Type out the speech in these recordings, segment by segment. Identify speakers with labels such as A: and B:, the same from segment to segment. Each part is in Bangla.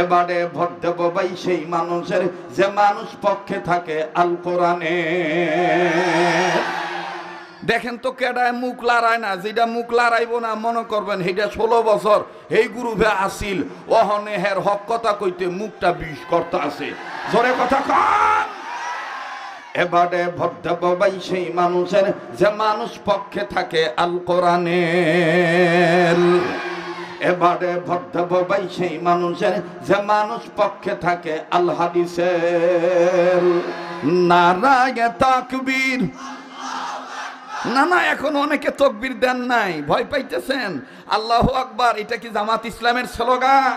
A: এবারে ভোট দেব ভাই সেই মানুষের যে মানুষ পক্ষে থাকে আল কোরআনে। দেখেন তো কেডায় মুখ লড়ায় না, যেটা মুখ লড়াইব না মনে করবেন সেইটা 16 বছর এই গ্রুপে আসিল, অহনে হের হক কথা কইতে মুখটা বিষ করতে আছে। জোরে কথা কন। এবারে ভোট দেব ভাই সেই মানুষের যে মানুষ পক্ষে থাকে আল কোরআনের। এবারে ভোট দেব ভাই সেই মানুষের যে মানুষ পক্ষে থাকে আল হাদিসের। নারায়ে তাকবীর। না না, এখন অনেকে তাকবীর দেন নাই, ভয় পাইতেছেন। আল্লাহু আকবার, এটা কি জামাত ইসলামের স্লোগান?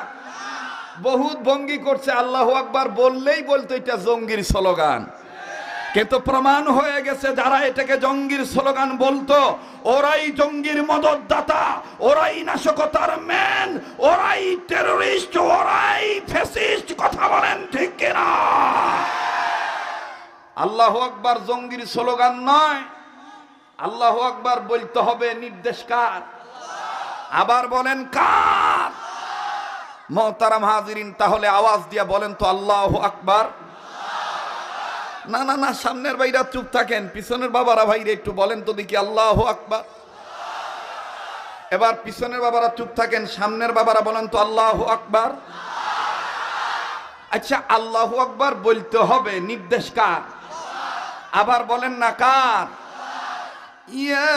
A: বহুত ভঙ্গি করছে, আল্লাহু আকবার বললেই বলতো এটা জঙ্গির স্লোগান। কিন্তু প্রমাণ হয়ে গেছে যারা এটাকে জঙ্গির স্লোগান বলতো ওরাই জঙ্গির মদতদাতা, ওরাই নাশকতার ম্যান, ওরাই টেররিস্ট, ওরাই ফ্যাসিস্ট। কথা বলেন ঠিক কিনা? আল্লাহু আকবার জঙ্গির স্লোগান নয়। আল্লাহু আকবার বলতে হবে নির্দেশ কার? আবার বলেন কার? মুহতারাম হাজিরিন, তাহলে আওয়াজ দিয়ে বলেন তো আল্লাহু আকবার। না না না, সামনের ভাইরা চুপ থাকেন, পিছনের বাবারা ভাইরা একটু বলেন তো দেখি আল্লাহু আকবার। এবার পিছনের বাবারা চুপ থাকেন, সামনের বাবারা বলেন তো আল্লাহু আকবার। আচ্ছা, আল্লাহু আকবার বলতে হবে নির্দেশ কার? আবার বলেন না কার? ইয়া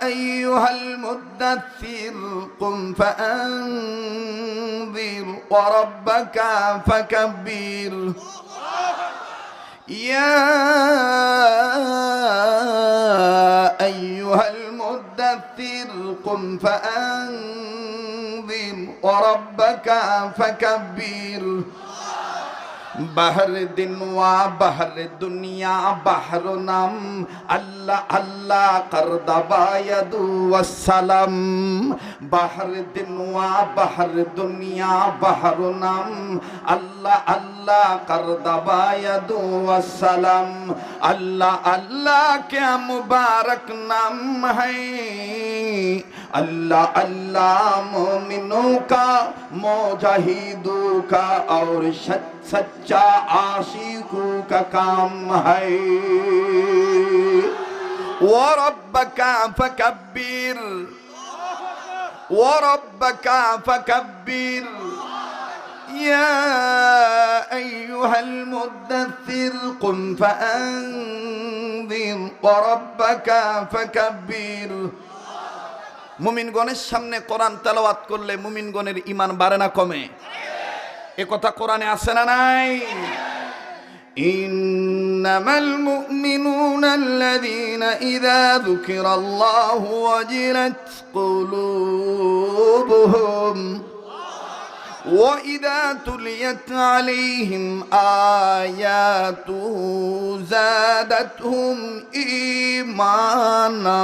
A: আইয়ুহাল মুদ্দাথির কুম ফাআনযির ওয়া রাব্বাকা ফাকাব্বির। يا أيها المدثر قم فأنذر وربك فكبر। بحر दिन व बहर दुनिया बहर नाम अल्लाह अल्लाह कर दबायदु वसलम। बहर दिन व बहर दुनिया बहर नाम अल्लाह अल्लाह कर दबायदु वसलम। अल्लाह अल्लाह क्या मुबारक नाम है, अल्लाह अल्लाह मोमिनों का मुजाहिदों का और सच्चा आशिकों का काम है। वो रब्बका फकब्बिर, वो रब्बका फकब्बिर। या अय्युहल मुद्दथिर कुम फअनज़िर व रब्बका फकब्बिर। মুমিনগণের সামনে কোরআন তেলাওয়াত করলে মুমিনগণের ঈমান বাড়ে না কমে? এ কথা কোরআনে আছে না নাই? ইন্নামাল মুমিনুনা আল্লাযীনা ইযা যুকিরাল্লাহু ওয়াজিলাত কুলুবুহুম وَإِذَا تُلِيَتْ عَلَيْهِمْ آيَاتُهُ زَادَتْهُمْ إِيمَانًا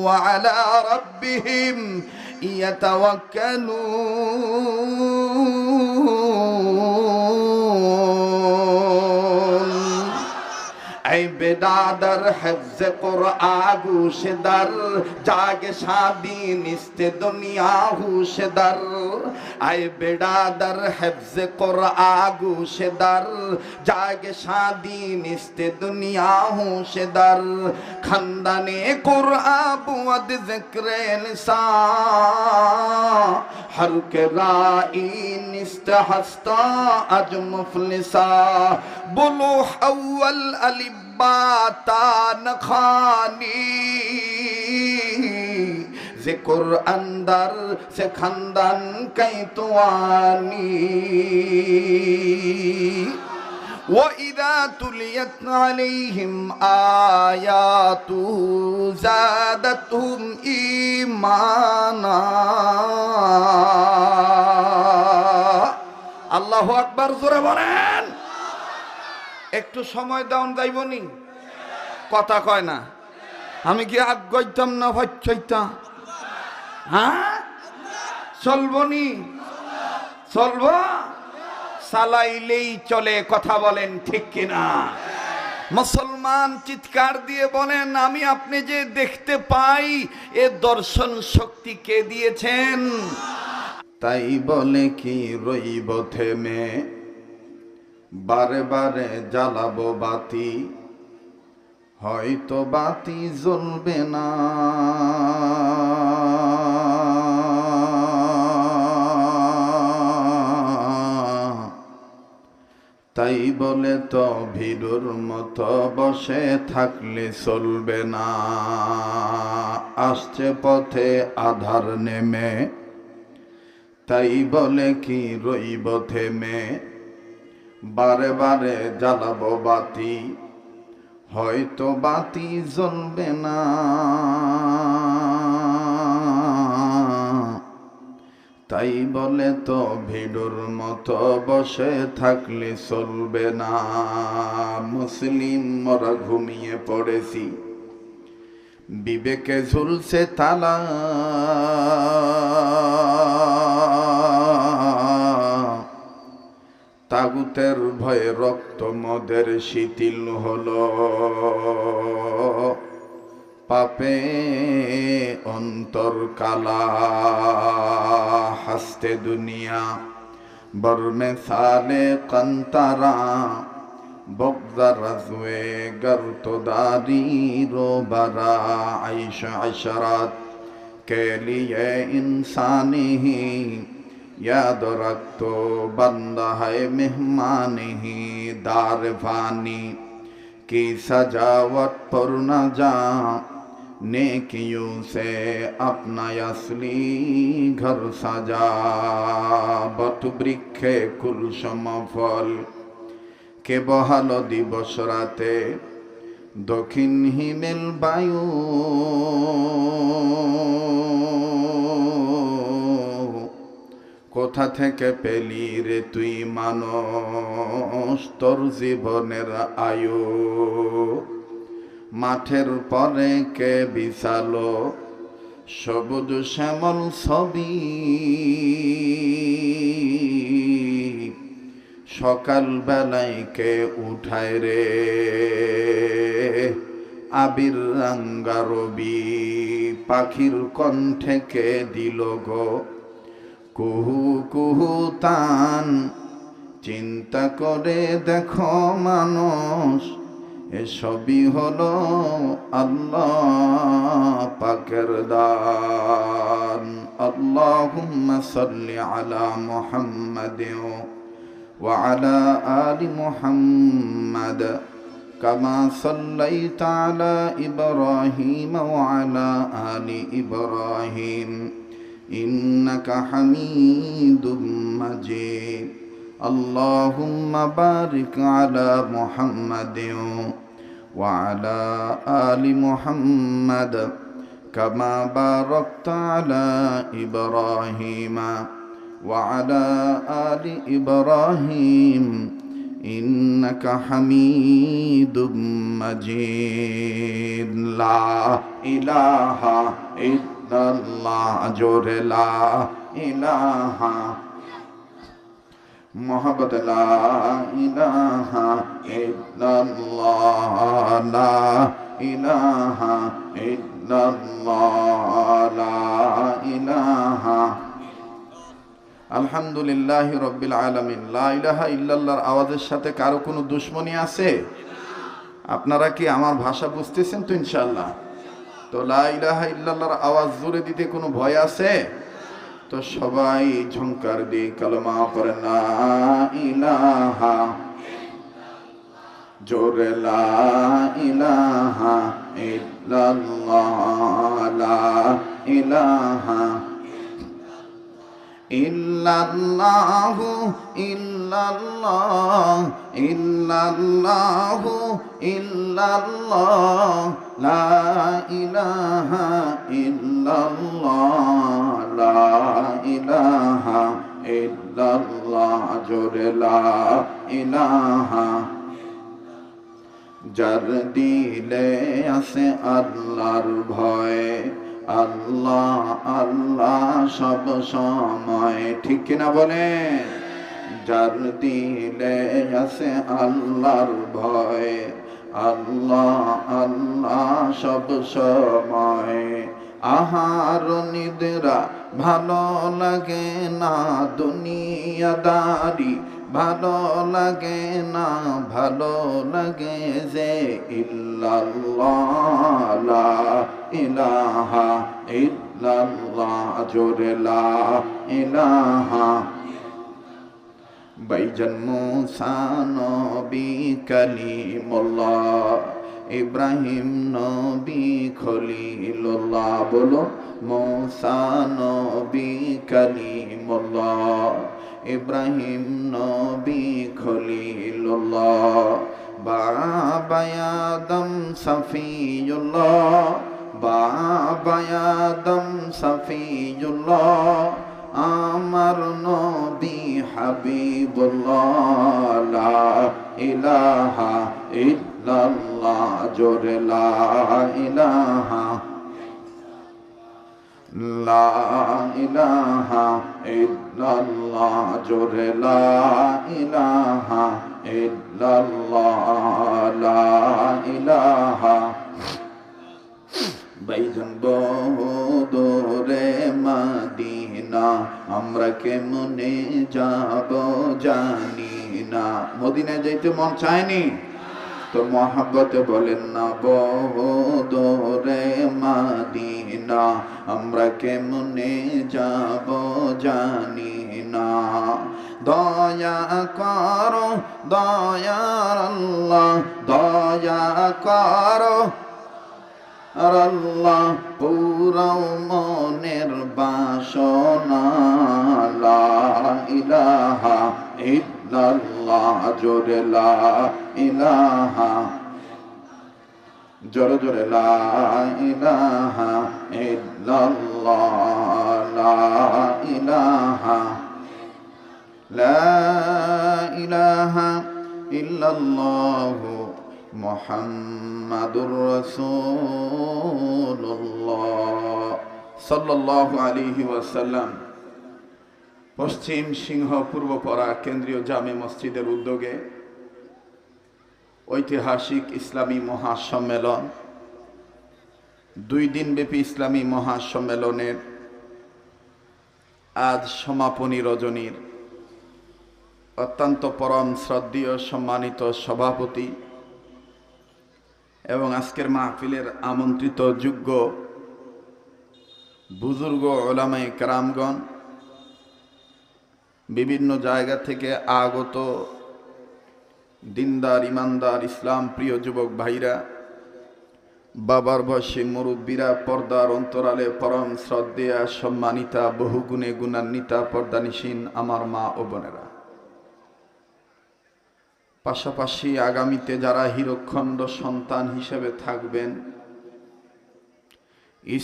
A: وَعَلَى رَبِّهِمْ يَتَوَكَّلُونَ। ऐ बेदादर हिफ्ज़ कुरआन गूशदर जागे शादी निस्ते दुनिया हुशदर। ऐ बेदादर हिफ्ज़ कुरआन गूशदर जागे शादी निस्ते दुनिया हुशदर। खंदने कुरआन बुअद ज़िक्रे निसा हर के राई निस्त हस्ता अज मुफलिसा। बुलूह अव्वल अली बातान खानी जिक्र अंदर से खंदन कई तुआनी। وَإِذَا تُلِيَتْ عَلَيْهِمْ آيَاتُهُ زَادَتْهُمْ إِيمَانًا। আল্লাহু আকবার, জোরে বলেন। একটু সময় দাউন যাইবনি? কথা কয় না। আমি কি আগ গইতাম না ভাইচাইতা? হ্যাঁ, চলবনি? চলব? চালাইলেই চলে। কথা বলেন ঠিক কিনা? মুসলমান চিৎকার দিয়ে বলেন, আমি আপনি যে দেখতে পাই এ দর্শন শক্তি কে দিয়েছেন? তাই বলে কি রইব থেমে, বারে বারে জ্বালাবো বাতি, হয়তো বাতি জ্বলবে না। তাই বলে তো ভিড়ুর মতো বসে থাকলে চলবে না। আসছে পথে আধার নেমে, তাই বলে কি রইব থেমে, বারে বারে জ্বালাবো বাতি, হয়তো বাতি জ্বলবে না। তাই বলে তো ভিড়ুর মতো বসে থাকলে চলবে না। মুসলিম মোরা ঘুমিয়ে পড়েছি, বিবেকে ঝুলছে তালা, তাগুতের ভয়ে রক্ত মদের শিথিল হলো, পাপে অন্তর কালা। হাসতে দুনিয়া বর্মে সালে কন্তারা, বগদা রাজওয়ে গর্ত দারি रोबरा। आइश अशरत के लिए इंसानी ही याद रख तो बंदा है मेहमानी ही। दार फानी की सजावट पर न जा, नेकियों से अपना असली घर सजा। बट बृक्षे कुल समफल কে বহাল দিবস রাতে, দক্ষিণ হিমেল বায়ু কোথা থেকে পেলি রে তুই মানুষ তোর জীবনের আয়ু। মাঠের পরে কে বিছালো সবুজ শ্যামল ছবি, সকাল বেলায় কে উঠায় রে আবির রাঙ্গা রবি। পাখির কণ্ঠে কে দিল গো কুহু কুহু তান, চিন্তা করে দেখো মানুষ এসবই হলো আল্লাহ পাকের দান। আল্লাহুম্মা সাল্লি আলা মুহাম্মাদিন وعلى آل محمد كما صليت على إبراهيم وعلى آل إبراهيم إنك حميد مجيد. اللهم بارك على محمد وعلى آل محمد كما باركت على إبراهيم وعلى آل إبراهيم إنك حميد مجيد. لا إله إلا الله جور لا إله محبت لا إله إلا الله لا إله إلا الله لا إله আলহামদুলিল্লাহ রব্বিল আলামিন। লা ইলাহা ইল্লাল্লাহর আওয়াজের সাথে কারো কোনো দুশ্মনী আছে? আপনারা কি আমার ভাষা বুঝতেছেন তো ইনশাআল্লাহ? তো লা ইলাহা ইল্লাল্লাহর আওয়াজ জোরে দিতে কোনো ভয় আছে? তো সবাই ঝংকার দিয়ে কালেমা পড়েন লা ইলাহা, জোরে লা ইলাহা ইল্লাল্লাহ লা ইলাহা ইল্লাল্লাহু ইল্লাল্লাহ ইল্লাল্লাহু ইল্লাল্লাহ লা ইলাহা ইল্লাল্লাহ লা ইলাহা ইল্লাল্লাহ জোরে লা ইলাহা। যার দিলে আছে আল্লাহর ভয়, আল্লাহ আল্লাহ সব সময়, ঠিক কিনা বলেন? যার দিলে আছে আল্লাহর ভয়, আল্লাহ আল্লাহ সব সময়। আহার নিদ্রা ভালো লাগে না দুনিয়াদারি, ভালো লাগে না, ভালো লাগে যে ইল্লাল্লাহ লা ইলাহা ইল্লাল্লাহ, জোরে লা ইলাহা। বাইজান মুসা নবী কালিমুল্লাহ, ইব্রাহিম নবী খলিলুল্লাহ, বলো মুসা নবী কালিমুল্লাহ, ইব্রাহিম নবী খলিলুল্লাহ, বাবা আদম সফিউল্লাহ, বাবা আদম সফিউল্লাহ, আমার নবী হাবিবুল্লাহ, লা ইলাহা ইল্লাল্লাহ, জোরে লা ইলাহা, লা ইলাহা ইল্লাল্লাহ, জোরে লা ইলাহা ইল্লাল্লাহ, লা ইলাহা। বাইজান দূরে মদিনা, আমরা কেমনে যাব জানি না। মদিনায় যাইতে মন চায়নি তো মহাব্বতে বলেন না, দূরে মদিনা, আমরা কেমনে যাব জানি না। দয়া করো দয়ার আল্লাহ, দয়া করো আল্লাহ, পুরাও মনের বাসনা, লা ইলাহা ইল্লাল্লাহ, জোরে লা ইলাহা, জোরে জোরে লা ইলাহা ইল্লাল্লাহ, লা ইলাহা, লা ইলাহা ইল্লাল্লাহ মুহাম্মাদুর রাসূলুল্লাহ সাল্লাল্লাহু আলাইহি ওয়াসাল্লাম। পশ্চিম সিংহ পূর্বপাড়া কেন্দ্রীয় জামে মসজিদের উদ্যোগে ঐতিহাসিক ইসলামী মহাসম্মেলন, 2 দিনব্যাপী ইসলামী মহাসম্মেলনের আজ সমাপনী রজনীর অত্যন্ত পরম শ্রদ্ধেয় সম্মানিত সভাপতি এবং আজকের মাহফিলের আমন্ত্রিত যোগ্য বুজুর্গ উলামায়ে কেরামগণ, বিভিন্ন জায়গা থেকে আগত দিনদার ইমানদার ইসলাম প্রিয় যুবক ভাইরা, বাবার বয়সী মুরব্বীরা, পর্দার অন্তরালে পরম শ্রদ্ধেয়া সম্মানিতা বহুগুণে গুণান্বিতা পর্দানিসীন আমার মা ও বোনেরা, পাশাপাশি আগামীতে যারা হীরকখণ্ড সন্তান হিসেবে থাকবেন,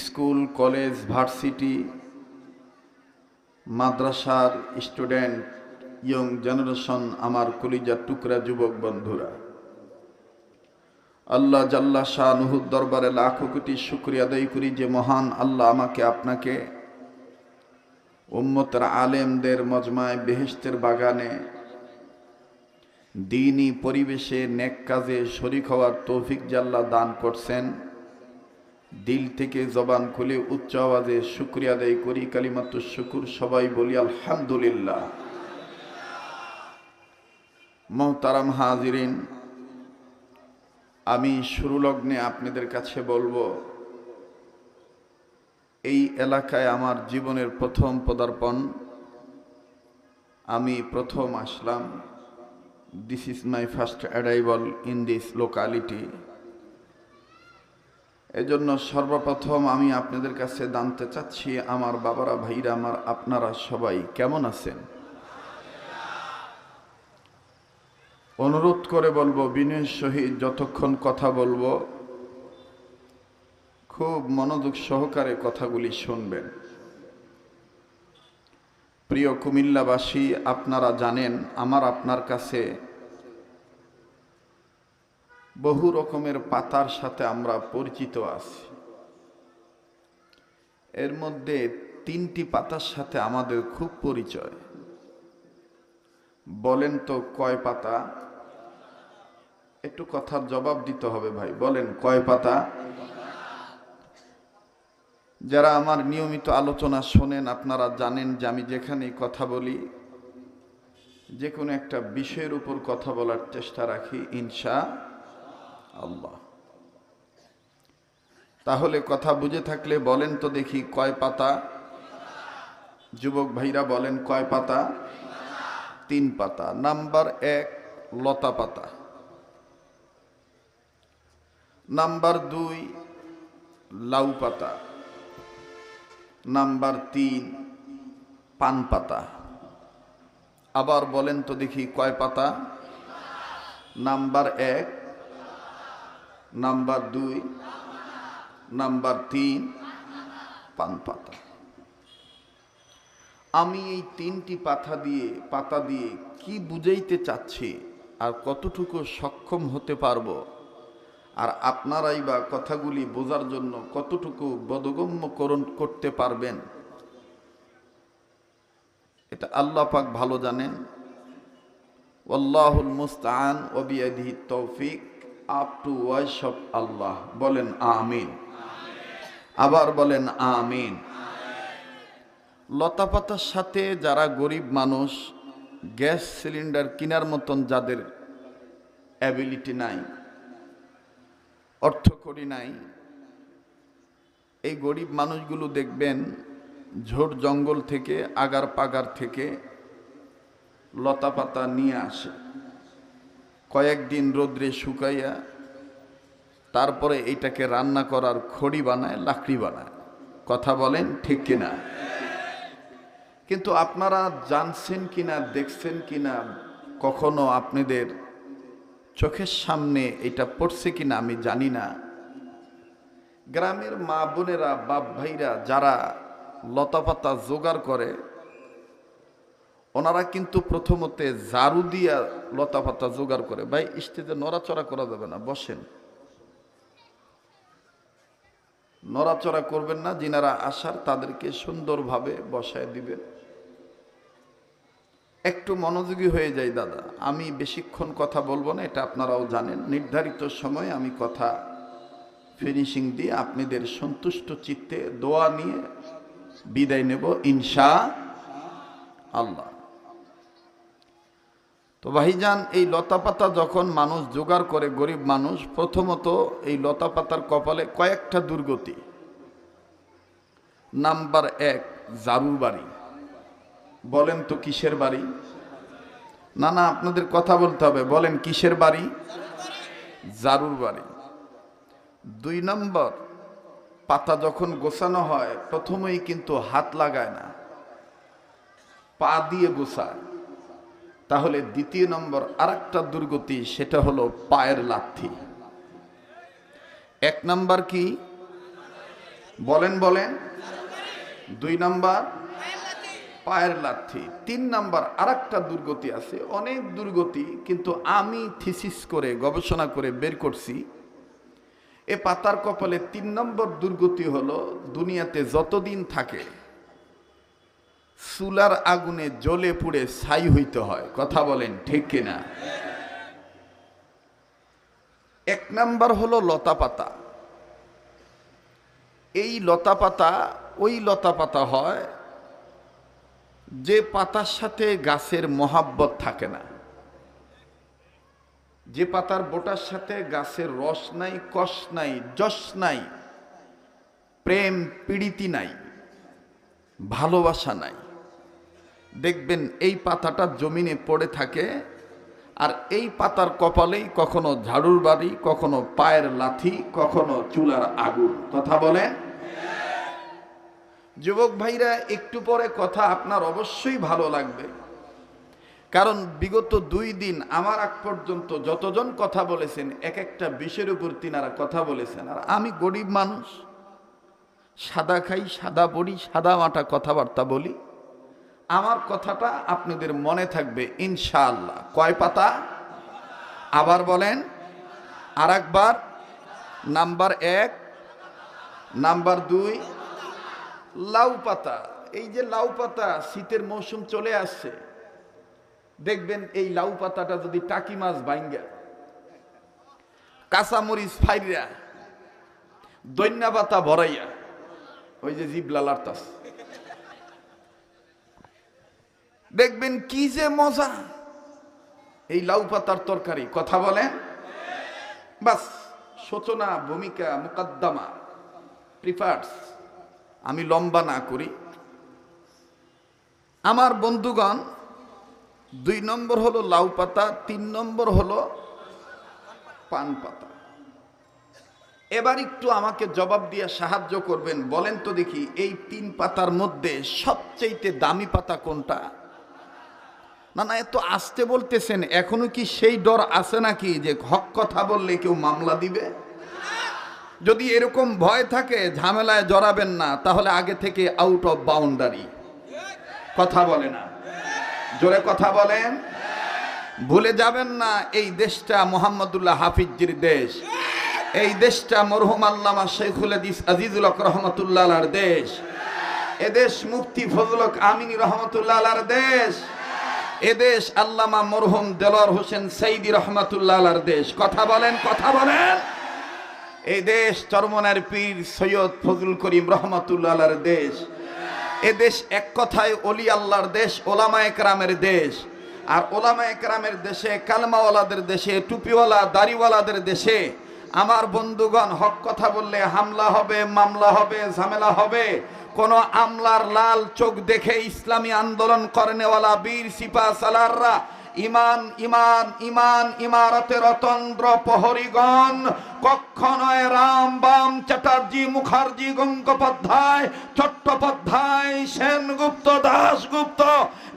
A: স্কুল কলেজ ভার্সিটি মাদ্রাসার স্টুডেন্ট, ইয়ং জেনারেশন, আমার কলিজার টুকরা যুবক বন্ধুরা, আল্লাহ জাল্লা শানুহুর দরবারে লাখো কোটি শুকরিয়া আদায় করি যে মহান আল্লাহ আমাকে আপনাকে উম্মতের আলেমদের মজমায় বেহেশতের বাগানে দ্বীনি পরিবেশে নেক কাজে শরীক হওয়ার তৌফিক জাল্লা দান করছেন। দিল থেকে জবান খুলে উচ্চ আওয়াজে শুকরিয়া আদায় করি, কালিমাতুশ শুকুর, সবাই বলি আলহামদুলিল্লাহ। মুহতারাম হাজিরিন, আমি শুরু লগ্নে আপনাদের কাছে বলবো, এই এলাকায় আমার জীবনের প্রথম পদার্পণ, আমি প্রথম আসলাম। This is my first arrival in this locality. এজন্য সর্বপ্রথম আমি আপনাদের কাছে জানতে চাচ্ছি, আমার বাবারা, ভাইরা আমার, আপনারা সবাই কেমন আছেন? অনুরোধ করে বলবো, বিনয়ের সহিত যতক্ষণ কথা বলবো খুব মনোযোগ সহকারে কথাগুলি শুনবেন। প্রিয় কুমিল্লাবাসী, আপনারা জানেন আমার আপনার কাছে বহু রকমের পাতার সাথে আমরা পরিচিত আছি। এর মধ্যে 3টি পাতার সাথে আমাদের খুব পরিচয়। বলেন তো কয় পাতা? একটু কথার জবাব দিতে হবে ভাই, বলেন কয় পাতা? যারা আমার নিয়মিত আলোচনা শোনেন আপনারা জানেন যে আমি যেখানেই কথা বলি যে কোনো একটা বিষয়ের উপর কথা বলার চেষ্টা রাখি ইনশাআল্লাহ। তাহলে কথা বুঝে থাকলে বলেন তো দেখি কয় পাতা? যুবক ভাইরা বলেন কয় পাতা? 3 পাতা। নাম্বার 1 লতা পাতা, নাম্বার 2 লাউ পাতা, নাম্বার 3 পান পাতা। আবার বলেন তো দেখি কয় পাতা? নাম্বার 1, নাম্বার 2, নাম্বার 3 পান পাতা। আমি এই 3টি পাতা দিয়ে কি বুঝাইতে চাচ্ছি আর কতটুকু সক্ষম হতে পারবো, আর আপনারাই বা কথাগুলি বোঝার জন্য কতটুকু বোধগম্যকরণ করতে পারবেন, এটা আল্লাহ পাক ভালো জানেন। ওয়াল্লাহুল মুস্তাআন ওয়া বিয়াদিহি তৌফিক, আপ টু ওয়াইস অফ আল্লাহ। বলেন আমিন। আবার বলেন আমিন। লতা পাতার সাথে যারা গরিব মানুষ, গ্যাস সিলিন্ডার কেনার মতন যাদের অ্যাবিলিটি নাই, অর্থকড়ি নাই, এই গরিব মানুষগুলো দেখবেন ঝোড় জঙ্গল থেকে আগার পাগার থেকে লতা পাতা নিয়ে আসে, কয়েকদিন রোদ্রে শুকাইয়া তারপরে এইটাকে রান্না করার খড়ি বানায়, লাকড়ি বানায়। কথা বলেন ঠিক কিনা? কিন্তু আপনারা জানছেন কিনা, দেখছেন কিনা, কখনো আপনাদের চোখের সামনে এটা পড়ছে কিনা আমি জানি না, গ্রামের মা বোনেরা, বাপ ভাইরা যারা লতা পাতা জোগাড় করে, ওনারা কিন্তু প্রথমতে ঝাড়ু দিয়া লতা পাতা জোগাড় করে। ভাই স্টেজে নড়াচড়া করা যাবে না, বসেন, নড়াচড়া করবেন না। যিনারা আসার তাদেরকে সুন্দরভাবে বসায় দিবেন। একটু মনোযোগী হয়ে যাই দাদা, আমি বেশিক্ষণ কথা বলবো না, এটা আপনারাও জানেন। নির্ধারিত সময় আমি কথা ফিনিশিং দিয়ে আপনাদের সন্তুষ্ট চিত্তে দোয়া নিয়ে বিদায় নেব ইনশাআল্লাহ। তো ভাইজান, এই লতা পাতা যখন মানুষ জোগাড় করে, গরিব মানুষ, প্রথমত এই লতা পাতার কপালে কয়েকটা দুর্গতি। নাম্বার 1 জারুর বাড়ি। বলেন তো কিসের বাড়ি? না না, আপনাদের কথা বলতে হবে। বলেন কিসের বাড়ি? জারুর বাড়ি। 2 নম্বর, পাতা যখন গোছানো হয় প্রথমেই কিন্তু হাত লাগায় না, পা দিয়ে গোছায়। তাহলে 2 নম্বর আরেকটা দুর্গতি, সেটা হলো পায়ের লাথি। 1 নম্বর কি? বলেন বলেন। 2 নম্বর পায়ের লাথি। 3 নম্বর আরেকটা দুর্গতি আছে, অনেক দুর্গতি, কিন্তু আমি থিসিস করে গবেষণা করে বের করছি এ পাতার কপালে 3 নম্বর দুর্গতি হলো দুনিয়াতে যতদিন থাকে চুলার আগুনে জ্বলে পুড়ে ছাই হইতে হয়। কথা বলেন ঠিক কিনা? 1 নম্বর হলো লতা পাতা। এই লতা পাতা ওই লতা পাতা হয় যে পাতার সাথে গাছের মহাব্বত থাকে না, যে পাতার বোটার সাথে গাছের রস নাই, কষ নাই, যশ নাই, প্রেম প্রীতি নাই, ভালোবাসা নাই। দেখবেন এই পাতাটা জমিনে পড়ে থাকে, আর এই পাতার কপালেই কখনো ঝাড়ুর বাড়ি, কখনো পায়ের লাথি, কখনো চুলার আগুন। কথা বলেন। যুবক ভাইরা, একটু পরে কথা আপনার অবশ্যই ভালো লাগবে, কারণ বিগত 2 দিন আমার আগ পর্যন্ত যতজন কথা বলেছেন এক একটা বিষয়ের উপর তিনারা কথা বলেছেন। আর আমি গরিব মানুষ, সাদা খাই, সাদা পড়ি, সাদা মাটা কথাবার্তা বলি। আমার কথাটা আপনাদের মনে থাকবে ইনশাআল্লাহ। কয় পাতা? আবার বলেন আর একবার। নাম্বার 1, নাম্বার 2 লাউ পাতা। এই যে লাউ পাতা, শীতের মৌসুম চলে আসছে, দেখবেন এই লাউ পাতাটা যদি টাকি মাছ বাইঙ্গা, কাঁচামরিচ ফাইরা, দইন্না পাতা ভরাইয়া ওই যে জিবলা লাড়তাস, দেখবেন কি যে মজা এই লাউ পাতার তরকারি। কথা বলেন? বাস, সূচনা, ভূমিকা, মুকদ্দমা, প্রিফার্স আমি লম্বা না করি। আমার বন্ধুগণ, 2 নম্বর হলো লাউ পাতা, 3 নম্বর হলো পান পাতা। এবার একটু আমাকে জবাব দিয়ে সাহায্য করবেন, বলেন তো দেখি এই 3 পাতার মধ্যে সবচেয়ে দামি পাতা কোনটা? না না, এত আস্তে বলতেছেন, এখনো কি সেই ডর আছে নাকি যে হক কথা বললে কেউ মামলা দিবে? যদি এরকম ভয় থাকে, ঝামেলায় জড়াবেন না, তাহলে আগে থেকে আউট অফ বাউন্ডারি। কথা বলে না, জোরে কথা বলেন। ভুলে যাবেন না, এই দেশটা মোহাম্মদুল্লাহ হাফিজজির দেশ, এই দেশটা মরহুম আল্লামা শেখুল হাদিস আজিজুল হক রহমতুল্লাহ আলার দেশ, এদেশ মুফতি ফজলুল হক আমিনী রহমতুল্লাহ আলার দেশ, এদেশ আল্লামা মরহুম দেলোয়ার হোসেন সাইদি রহমতুল্লাহ আলার দেশ। কথা বলেন, কথা বলেন। এই দেশ চরমনার পীর সৈয়দ ফজলুল করিম রহমতুল্লাহ আলার দেশ। এদেশ এক কথায় ওলি আল্লাহর দেশ, ওলামায়ে কেরামের দেশ। আর ওলামায়ে কেরামের দেশে, কালমাওয়ালাদের দেশে, টুপিওয়ালা দাড়িওয়ালাদের দেশে আমার বন্ধুগণ হক কথা বললে হামলা হবে, মামলা হবে, ঝামেলা হবে। কোন আমলার লাল চোখ দেখে ইসলামী আন্দোলন করেনেওয়ালা বীর সিপা সালাররা, ইমান ইমান ইমান ইমারতের অতন্দ্র প্রহরীগণ কখনোই রাম বাম চ্যাটার্জি মুখার্জি গঙ্গোপাধ্যায় চট্টোপাধ্যায় সেনগুপ্ত দাশগুপ্ত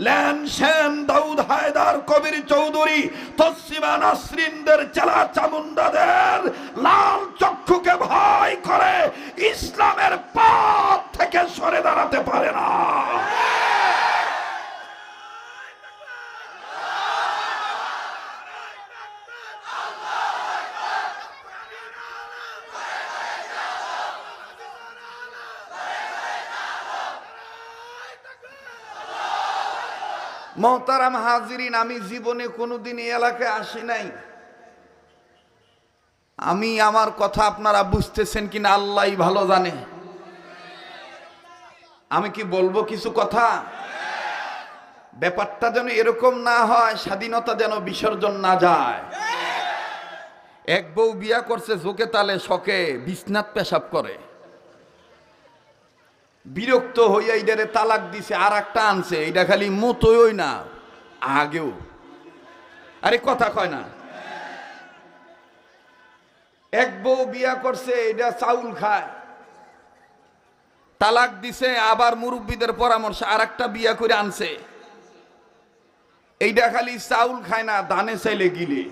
A: ল্যান সেন দাউদ হায়দার কবির চৌধুরী তসলিমা নাসরিনদের চেলা চামুন্ডাদের লাল চক্ষুকে ভয় করে ইসলামের পথ থেকে সরে দাঁড়াতে পারে না। মোহতারাম হাজিরিন, আমি জীবনে কোনোদিন এই এলাকায় আসি নাই। আমি আমার কথা আপনারা বুঝতেছেন কিনা আল্লাহই ভালো জানে। আমি কি বলবো কিছু কথা? ব্যাপারটা যেন এরকম না হয় স্বাধীনতা যেন বিসর্জন না যায়। এক বউ বিয়া করছে জোকে তালে শখে, বিছনাত পেশাব করে, বিরক্ত হইয়া এইটারে তালাক দিছে, আর একটা আনছে। এটা খালি মতোই না, আগেও। আরে কথা কয় না। এক বউ বিয়া করছে, এটা চাউল খায়, তালাক দিছে, আবার মুরব্বীদের পরামর্শে আর একটা বিয়া করে আনছে। এইটা খালি চাউল খায় না, দানে চাইলে গিলে।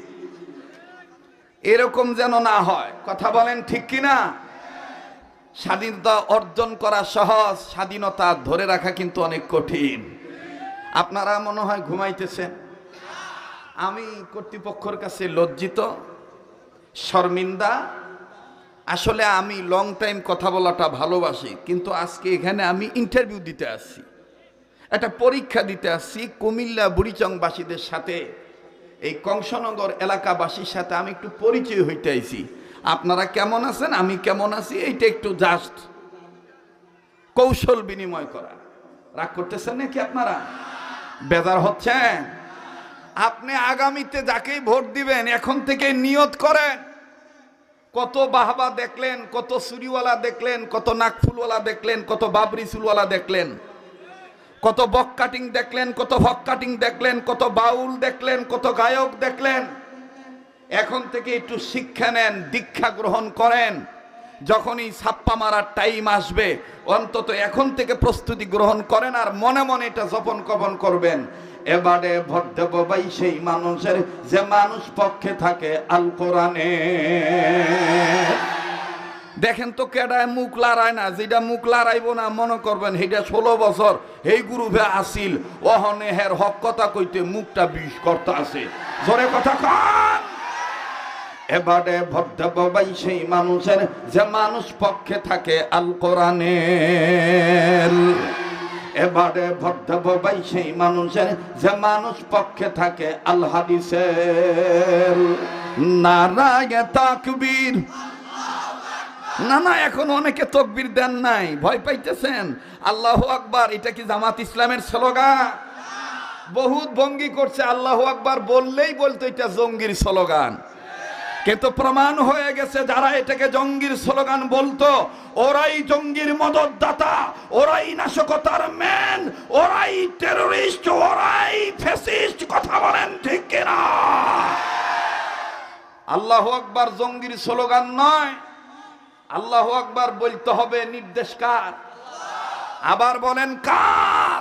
A: এরকম যেন না হয়। কথা বলেন ঠিক কিনা? স্বাধীনতা অর্জন করা সহজ, স্বাধীনতা ধরে রাখা কিন্তু অনেক কঠিন। আপনারা মনে হয় ঘুমাইতেছেন। আমি কর্তৃপক্ষের কাছে লজ্জিত, শর্মিন্দা। আসলে আমি লং টাইম কথা বলাটা ভালোবাসি, কিন্তু আজকে এখানে আমি ইন্টারভিউ দিতে আসছি, একটা পরীক্ষা দিতে আসছি। কুমিল্লা বুড়িচংবাসীদের সাথে, এই কংসনগর এলাকাবাসীর সাথে আমি একটু পরিচয় হইতে আইছি। আপনারা কেমন আছেন, আমি কেমন আছি, এইটা একটু জাস্ট কৌশল বিনিময় করা। রাগ করতেছেন নাকি আপনারা? বেজার হচ্ছেন? আপনি আগামীতে যাকেই ভোট দিবেন এখন থেকে নিয়ত করেন। কত বাহবা দেখলেন, কত চুরিওয়ালা দেখলেন, কত নাকফুলওয়ালা দেখলেন, কত বাবরি চুলওয়ালা দেখলেন, কত বক কাটিং দেখলেন, কত ভক কাটিং দেখলেন, কত বাউল দেখলেন, কত গায়ক দেখলেন। এখন থেকে একটু শিক্ষা নেন, দীক্ষা গ্রহণ করেন। যখনই ছাপ্পা মারার টাইম আসবে অন্তত এখন থেকে প্রস্তুতি গ্রহণ করেন, আর মনে মনে এটা জপন কবন করবেন। এবারে ভোট দেব ভাই সেই মানুষের যে মানুষ পক্ষে থাকে আল কোরআনে। দেখেন তো কেডায় মুখ লড়ায় না, যেটা মুখ লড়াইব না মনে করবেন সেটা 16 বছর এই গ্রুপে আসিল, ওহনে হের হক কথা কইতে মুখটা বিষ করতে আছে। জোরে কথা কন। এবারে ভোট দেব ভাই সেই মানুষের যে মানুষ পক্ষে থাকে আল কোরআনের। এবারে ভোট দেব ভাই সেই মানুষের যে মানুষ পক্ষে থাকে আল হাদিসের। নারায়ে তাকবীর, না না, এখন অনেকে তকবীর দেন নাই, ভয় পাইতেছেন। আল্লাহু আকবার, এটা কি জামাত ইসলামের স্লোগান? বহুত ভঙ্গি করছে, আল্লাহু আকবার বললেই বলতো এটা জঙ্গির স্লোগান। কিন্তু প্রমাণ হয়ে গেছে যারা এটাকে জঙ্গির স্লোগান বলতো ওরাই জঙ্গির মদতদাতা, ওরাই নাশকতার ম্যান, ওরাই টেররিস্ট, ওরাই ফ্যাসিস্ট। কথা বলেন ঠিক কিনা? আল্লাহু আকবার জঙ্গির স্লোগান নয়। আল্লাহু আকবার বলতে হবে নির্দেশ কার? আবার বলেন কার?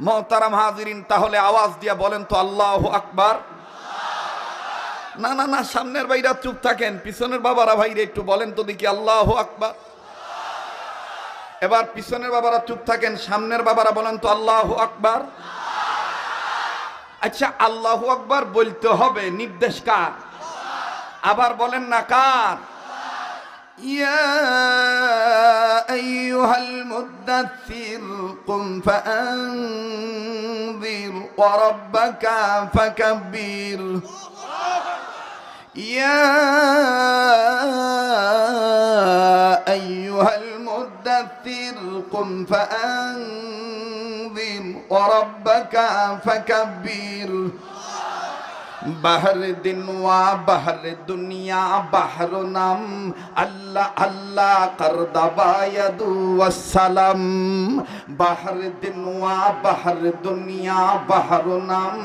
A: মোহতারাম হাজিরিন, তাহলে আওয়াজ দিয়া বলেন তো আল্লাহু আকবার। না না না, সামনের ভাইরা চুপ থাকেন, পিছনের বাবারা ভাইরা একটু বলেন তো দেখি আল্লাহু আকবার। এবার পিছনের বাবারা চুপ থাকেন, সামনের বাবারা বলেন তো আল্লাহু আকবার। আচ্ছা, আল্লাহু আকবার বলতে হবে নির্দেশ কার? আবার বলেন না কার? ইয়া আইয়ুহাল মুদ্দাথির কুম ফাআনযির ওয়া রাব্বাকা ফাকাব্বির। يا أيها المدثر قم فأنذر وربك فكبر بحر दिन व बहर दुनिया बहर नाम अल्लाह अल्लाह कर दबायदु वसलम बहर दिन व बहर दुनिया बहर नाम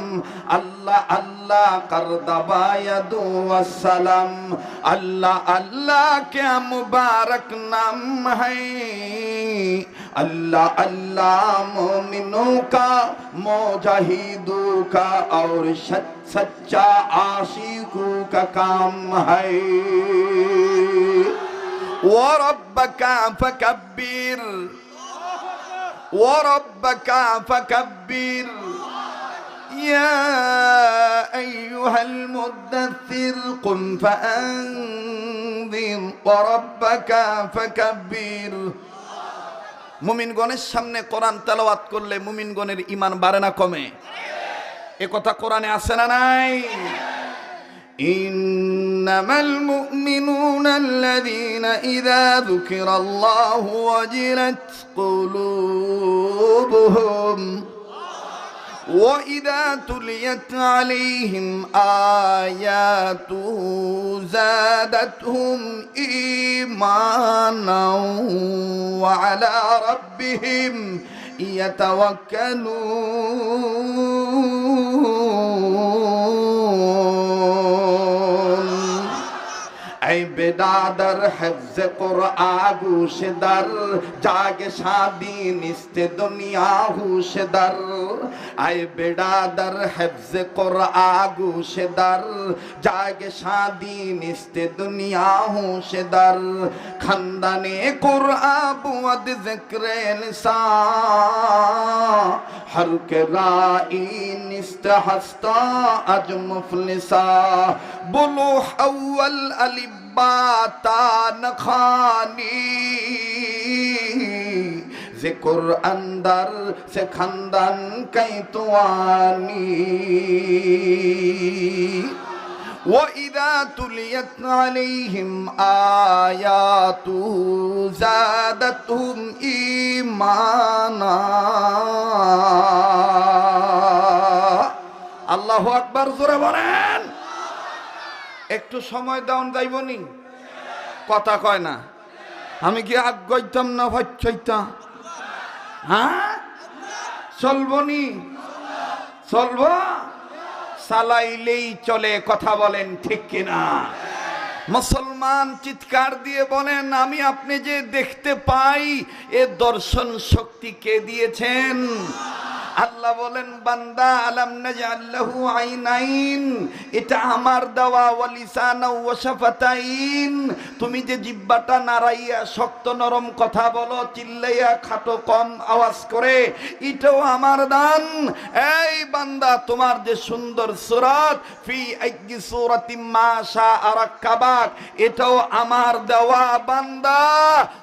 A: अल्लाह अल्लाह कर दबायदु वसलम अल्लाह अल्लाह क्या मुबारक नाम है अल्लाह अल्लाह मोमिनों का मुजाहिदों का और सच्चा आशिकों का काम है वरब्बका फकब्बिर वरब्बका फकब्बिर या अय्युहल मुद्दथिर कुम फअनज़िर वरब्बका फकब्बिर। মুমিনগণের সামনে কোরআন তেলাওয়াত করলে মুমিনগণের ঈমান বাড়ে না কমে? এ কথা কোরআনে আছে না নাই? ইন্নামাল মুমিনুনা আল্লাযীনা ইযা যুকিরাল্লাহু ওয়াজিলাত কুলুবুহুম وَإِذَا تُلِيَتْ عَلَيْهِمْ آيَاتُهُ زَادَتْهُمْ إِيمَانًا وَعَلَى رَبِّهِمْ يَتَوَكَّلُونَ ऐ बेदादर हिफ्ज़ कुरआन गूशदर जागे शादी निस्ते दुनिया होशदर ऐ बेदादर हिफ्ज़ कुरआन गूशदर जागे शादी निस्ते दुनिया होशदर खंदने कुरआन बुअद ज़िक्र लिसान हर के राई निस्त हस्ता अज मुफलिसा बुलू अव्वल अली बातान खानी जिक्र अंदर से खंदन कई तुआनी وَإِذَا تُلِيَتْ عَلَيْهِمْ آيَاتُهُ زَادَتْهُمْ إِيمَانًا আল্লাহু আকবার জোরে বলেন। একটু সময় দাও যাইবনি, কথা কয় না। আমি কি আগ গইতাম না ভাইতাম? হ্যাঁ চলবনি, চলব, চালাইলেই চলে। কথা বলেন ঠিক কিনা? মুসলমান চিৎকার দিয়ে বলেন আমি আপনি যে দেখতে পাই এ দর্শন শক্তি কে দিয়েছেন? আল্লাহ বলেন বান্দা আলাম নাজআল লাহু আইনাইন, এটা আমার দেওয়া, ওয়া লিসানা ওয়া শাফাতাইন। তুমি যে জিহ্বাটা নাড়াইয়া শক্ত নরম কথা বলো, চিল্লাইয়া খাটো কম আওয়াজ করে, এটাও আমার দান। এই বান্দা তোমার যে সুন্দর সূরাত ফি আইয়ি সূরাতিম মা শাআ রাক্কাবাক, এটাও আমার দেওয়া। বান্দা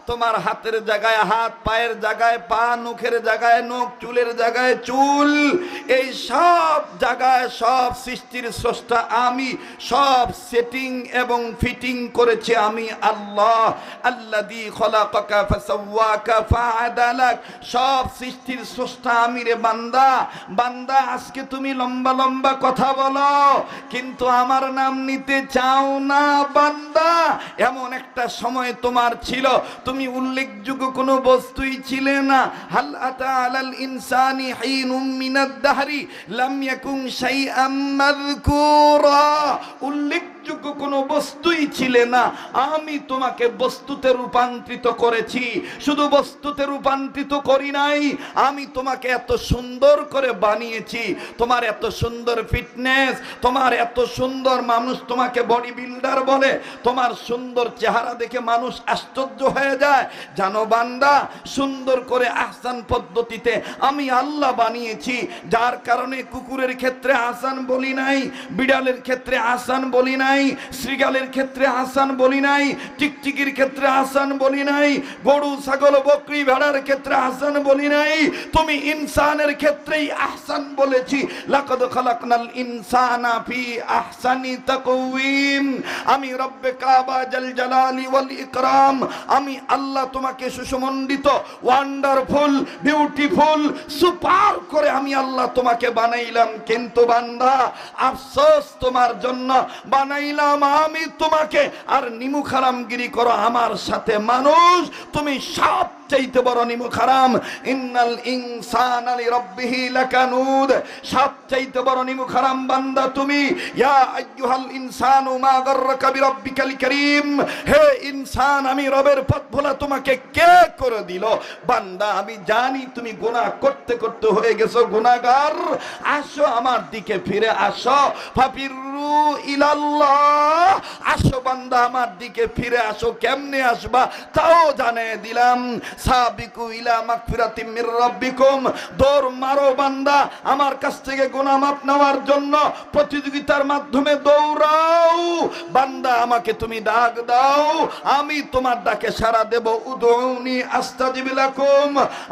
A: তোমার হাতের জায়গায় হাত, পায়ের জায়গায় পা, নখের জায়গায় নখ, চুলের জায়গায় চুল, এই সব জায়গায় সব সৃষ্টির স্রষ্টা আমি, সব সেটিং এবং ফিটিং করেছি আমি আল্লাহ। আল্লাযী খলাকাকা ফাসাওয়াকা ফাআদালাক, সব সৃষ্টির স্রষ্টা আমি রে বান্দা। বান্দা আজকে তুমি লম্বা লম্বা কথা বলো কিন্তু আমার নাম নিতে চাও না বান্দা। এমন একটা সময় তোমার ছিল তুমি উল্লেখযোগ্য কোনো বস্তুই ছিলে না। হাল আতা আলাল ইনসানি হিনুম মিনাদ দাহরি লাম ইয়াকুন শাইআম মাযকুরা, উল্লেখযোগ্য কোনো বস্তুই ছিলে না, আমি তোমাকে বস্তুতে রূপান্তরিত করেছি। শুধু বস্তুতে রূপান্তরিত করি নাই, আমি তোমাকে এত সুন্দর করে বানিয়েছি। তোমার এত সুন্দর ফিটনেস, তোমার এত সুন্দর, মানুষ তোমাকে বডি বিল্ডার বলে, তোমার সুন্দর চেহারা দেখে মানুষ আশ্চর্য হয়ে যায়। জানো বান্দা, সুন্দর করে আহসান পদ্ধতিতে আমি আল্লাহ বানিয়েছি, যার কারণে কুকুরের ক্ষেত্রে আহসান বলি নাই, বিড়ালের ক্ষেত্রে আহসান বলি নাই, শ্রীগালের ক্ষেত্রে আহসান বলি নাই, টিকটিকির ক্ষেত্রে আহসান বলি নাই, গরু ছাগল বকরি ভেড়ার ক্ষেত্রে আহসান বলি নাই, তুমি ইনসানের ক্ষেত্রেই আহসান বলেছি। লাকাদ খালাকনাল ইনসানা ফি আহসানি তাকওয়িম, আমি রব্বে কাবা জাল জালালি ওয়াল ইকরাম, আমি আল্লাহ তোমাকে সুসমণ্ডিত, ওয়ান্ডারফুল, বিউটিফুল, সুপার করে আমি আল্লাহ তোমাকে বানাইলাম। কিন্তু বান্দা আফসোস, তোমার জন্য বানাইলাম আমি তোমাকে, আর নিমুখ হারামগিরি করো আমার সাথে মানুষ, তুমি সব চাইতে বড় নিমুখ হারাম। ইন্নাল ইনসানা লিরাব্বিহি লাকানুদ, সব চাইতে বড় নিমুখ হারাম বান্দা তুমি। ইয়া আইয়ুহাল ইনসানু মা গাররাকা বিরাব্বিকাল কারীম, হে ইনসান, আমি রবের পথ ভোলা তোমাকে কে করে দিল? বান্দা আমি জানি তুমি গুনাহ করতে করতে হয়ে গেছো গুনাহগার, আসো আমার দিকে ফিরে আসো। ফাফিরু ইলাল্লাহ, আসো বান্দা আমার দিকে ফিরে আসো। কেমনে আসবা তাও জানিয়ে দিলাম। সাবিকু ইলা মাগফিরাতিম মির রাব্বিকুম, দৌড় মারো বান্দা আমার কাছ থেকে গুনাহ মাফ নেওয়ার জন্য, প্রতিযোগিতার মাধ্যমে দৌড়াও। বান্দা আমাকে তুমি ডাক দাও, আমি তোমার ডাকে সাড়া দেব। উদউনি আস্তাজিব লাকুম,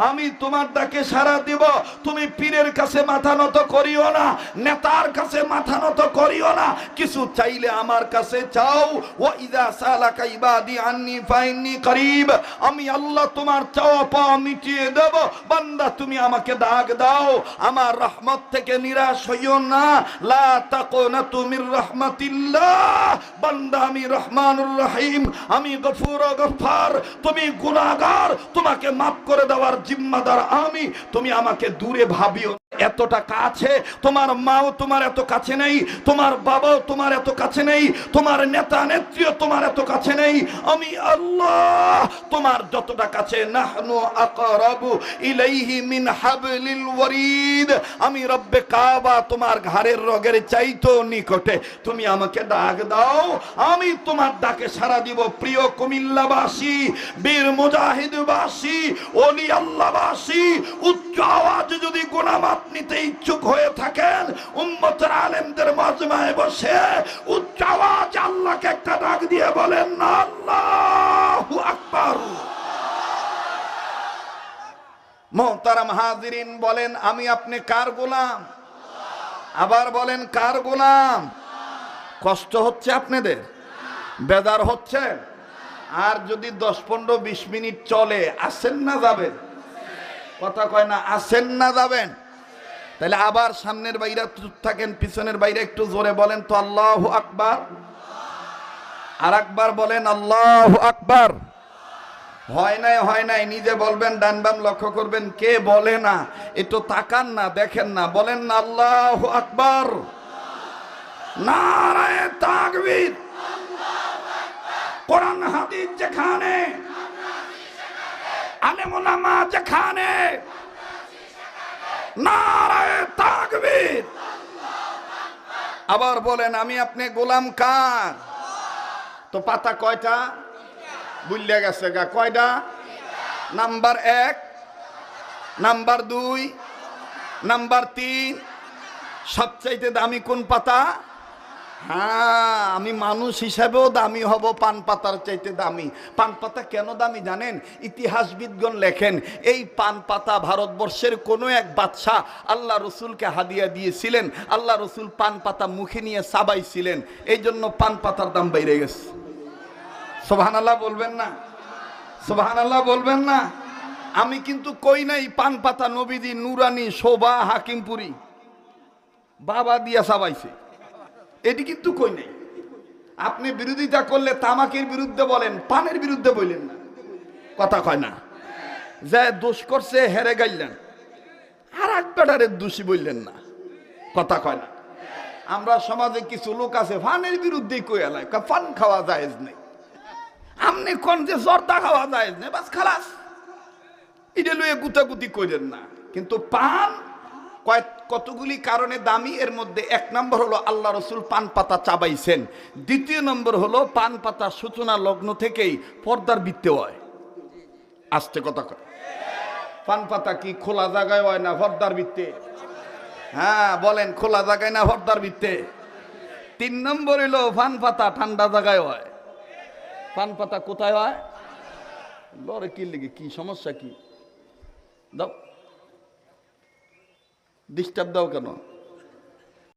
A: আমি তোমার ডাকে সাড়া দেব। তুমি পীরের কাছে মাথা নত করিও না, নেতার কাছে মাথা নত করিও না, কিছু চাইলে আমার কাছে চাও। ওয়া ইযা সালাকা ইবাদি আন্নি ফাইন্নি করিব, আমি আল্লাহ তোমার চাওয়া পাওয়া মিটিয়ে দেব। বান্দা তুমি আমাকে ডাক দাও, আমার রহমত থেকে নিরাশ হইও না। লা তাকুনাতু মির রাহমাতিল্লাহ, বান্দা আমি রহমানুর রহিম, আমি গফুর ও গফফার, তুমি গুনাহগার, তোমাকে মাফ করে দেওয়ার জিম্মাদার আমি। তুমি আমাকে দূরে ভাবিও। এতটা কাছে তোমার মাও তোমার এত কাছে নেই, তোমার বাবাও তোমার এত কাছে নেই, তোমার নেতা নেত্রীও তোমার এত কাছে নেই, আমি আল্লাহ তোমার যতটা কাছে। নাহনু আকরাবু ইলাইহি মিন হাবলিল ওয়ারিদ, আমি রব্বে কাবা তোমার ঘাড়ের রগের চাইতো নিকটে। তুমি আমাকে ডাক দাও, আমি তোমার ডাকে সাড়া দিব। প্রিয় কুমিল্লাবাসী, বীর মুজাহিদবাসী, ওলি আল্লাহবাসী, উচ্চ আওয়াজে যদি গুনাহ মাফ নিতে ইচ্ছুক হয়ে থাকেন, উম্মতের আলেমদের মাজমায় বসে উচ্চ আওয়াজে আল্লাহকে একটা ডাক দিয়ে বলেন না, আল্লাহু আকবার। মোহতারাম হাজিরিন, বলেন আমি আপনি কার গোলাম? আবার বলেন কার গোলাম? কষ্ট হচ্ছে আপনাদের? বেজার হচ্ছে? আর যদি 10-15-20 মিনিট চলে, আসেন না যাবেন? কথা কয় না, আসেন না যাবেন? তাহলে আবার সামনের বাইরে চুপ থাকেন, পিছনের বাইরে একটু জোরে বলেন তো আল্লাহু আকবার। আর একবার বলেন আল্লাহু আকবার। হয় নাই, হয় নাই, নিজে বলবেন, ডান বাম লক্ষ্য করবেন কে বলে না, একটু তাকান না, দেখেন না, বলেন না আল্লাহু আকবার। নারায়ে তাকবীর। কোরআন হাদিস যেখানে, আলেম ওলামা যেখানে, নারায়ে তাকবীর। আবার বলেন আমি আপনি গোলাম কার? তো পাতা কয়টা? বুঝলে গেছে গা, কয়টা? নাম্বার 1, নাম্বার 2, নাম্বার 3, সবচাইতে দামি কোন পাতা? হ্যাঁ, আমি মানুষ হিসাবেও দামি হব, পান পাতার চাইতে দামি। পান পাতা কেন দামি জানেন? ইতিহাসবিদগণ লেখেন, এই পান পাতা ভারতবর্ষের কোনো এক বাদশাহ আল্লাহ রসুলকে হাদিয়া দিয়েছিলেন। আল্লাহ রসুল পান পাতা মুখে নিয়ে চাবাইছিলেন, এই জন্য পান পাতার দাম বেড়ে গেছে। সুবহানাল্লাহ বলবেন না? সুবহানাল্লাহ বলবেন না? আমি কিন্তু কই নাই পান পাতা নবীজি নুরানি শোভা হাকিমপুরি বাবা দিয়া চাবাইছে, এটি কিন্তু কই নাই। আপনি বিরোধিতা করলে তামাকের বিরুদ্ধে বলেন, পানের বিরুদ্ধে বললেন না, কথা কয় না। যে দোষ করছে হেরে গাইলেন, আর এক বেটারের দোষী বললেন না, কথা কয় না। আমরা সমাজে কিছু লোক আছে পানের বিরুদ্ধেই কই এলায়, পান খাওয়া জায়েজ নেই। আপনি কোন যে জর্দা খাওয়া জায়েজ নেই, বাস খালাস, এটা লইয়ে গুতাগুতি করেন না। কিন্তু পান কতগুলি কারণে দামি, এর মধ্যে এক নম্বর হলো আল্লাহ রসুল পান পাতা চাবাইছেন। দ্বিতীয় নম্বর হলো পান পাতা সূচনা লগ্ন থেকেই পর্দার বৃত্তে হয়। আস্তে কথা কয়, পান পাতা কি খোলা জায়গায় হয় না পর্দার বৃত্তে? হ্যাঁ বলেন, খোলা জায়গায় না পর্দার বৃত্তে? তিন নম্বর হলো পান পাতা ঠান্ডা জায়গায় হয়। পান পাতা কোথায় হয়? লরে কি লেগে, কি সমস্যা কি? দাও ডিস্টার্ব দাও কেন?